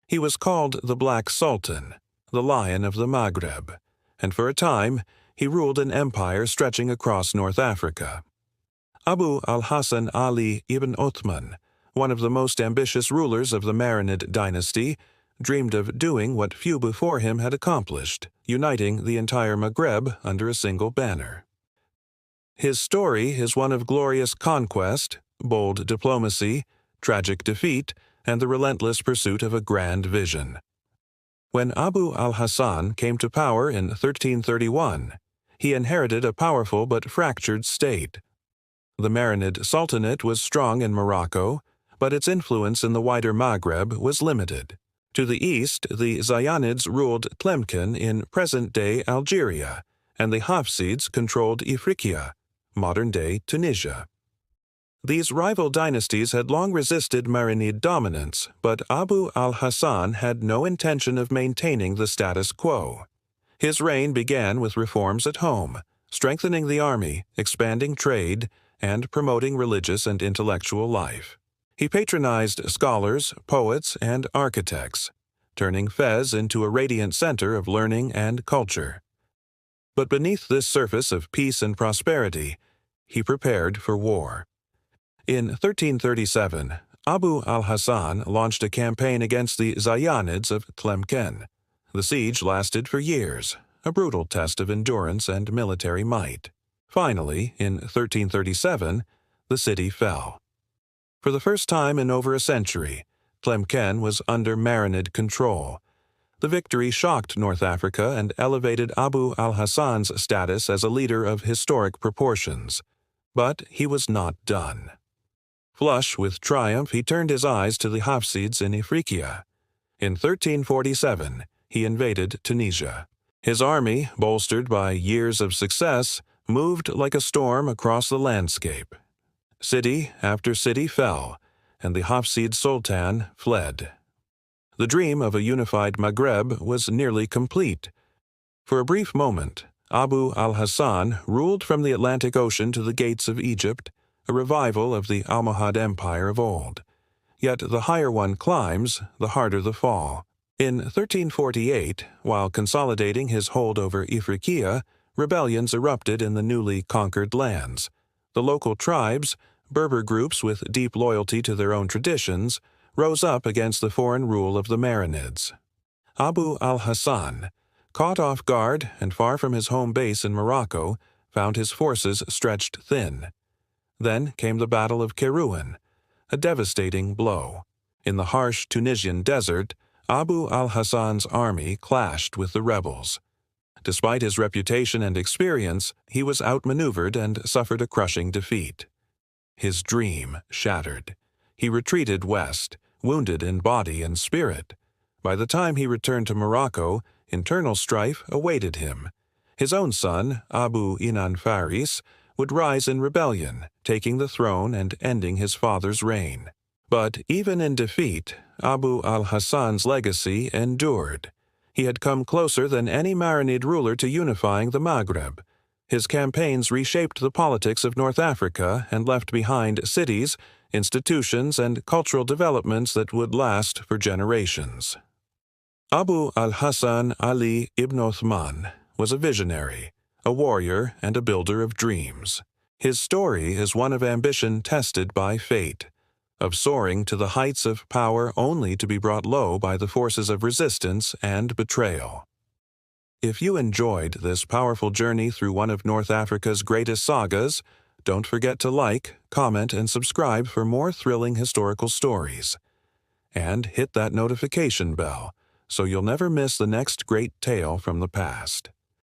He was called the Black Sultan, the Lion of the Maghreb, and for a time he ruled an empire stretching across North Africa. Abu al-Hasan Ali ibn Othman, one of the most ambitious rulers of the Marinid dynasty, dreamed of doing what few before him had accomplished, uniting the entire Maghreb under a single banner. His story is one of glorious conquest, bold diplomacy, tragic defeat, and the relentless pursuit of a grand vision. When Abu al-Hasan came to power in 1331, he inherited a powerful but fractured state. The Marinid Sultanate was strong in Morocco, but its influence in the wider Maghreb was limited. To the east, the Zayanids ruled Tlemcen in present-day Algeria, and the Hafsids controlled Ifriqiya, modern-day Tunisia. These rival dynasties had long resisted Marinid dominance, but Abu al-Hasan had no intention of maintaining the status quo. His reign began with reforms at home, strengthening the army, expanding trade, and promoting religious and intellectual life. He patronized scholars, poets, and architects, turning Fez into a radiant center of learning and culture. But beneath this surface of peace and prosperity, he prepared for war. In 1337, Abu al-Hasan launched a campaign against the Zayanids of Tlemcen. The siege lasted for years, a brutal test of endurance and military might. Finally, in 1337, the city fell. For the first time in over a century, Tlemcen was under Marinid control. The victory shocked North Africa and elevated Abu al-Hasan's status as a leader of historic proportions. But he was not done. Flush with triumph, he turned his eyes to the Hafsids in Ifriqiya. In 1347, he invaded Tunisia. His army, bolstered by years of success, moved like a storm across the landscape. City after city fell, and the Hafsid Sultan fled. The dream of a unified Maghreb was nearly complete. For a brief moment, Abu al-Hasan ruled from the Atlantic Ocean to the gates of Egypt, a revival of the Almohad Empire of old. Yet the higher one climbs, the harder the fall. In 1348, while consolidating his hold over Ifriqiya, rebellions erupted in the newly conquered lands. The local tribes, Berber groups with deep loyalty to their own traditions, rose up against the foreign rule of the Marinids. Abu al-Hasan, caught off guard and far from his home base in Morocco, found his forces stretched thin. Then came the Battle of Kairouan, a devastating blow. In the harsh Tunisian desert, Abu al-Hasan's army clashed with the rebels. Despite his reputation and experience, he was outmaneuvered and suffered a crushing defeat. His dream shattered. He retreated west, wounded in body and spirit. By the time he returned to Morocco, internal strife awaited him. His own son, Abu Inan Faris, would rise in rebellion, taking the throne and ending his father's reign. But even in defeat, Abu al-Hasan's legacy endured. He had come closer than any Marinid ruler to unifying the Maghreb. His campaigns reshaped the politics of North Africa and left behind cities, institutions, and cultural developments that would last for generations. Abu al-Hasan Ali ibn Othman was a visionary, a warrior, and a builder of dreams. His story is one of ambition tested by fate, of soaring to the heights of power only to be brought low by the forces of resistance and betrayal. If you enjoyed this powerful journey through one of North Africa's greatest sagas, don't forget to like, comment, and subscribe for more thrilling historical stories. And hit that notification bell so you'll never miss the next great tale from the past.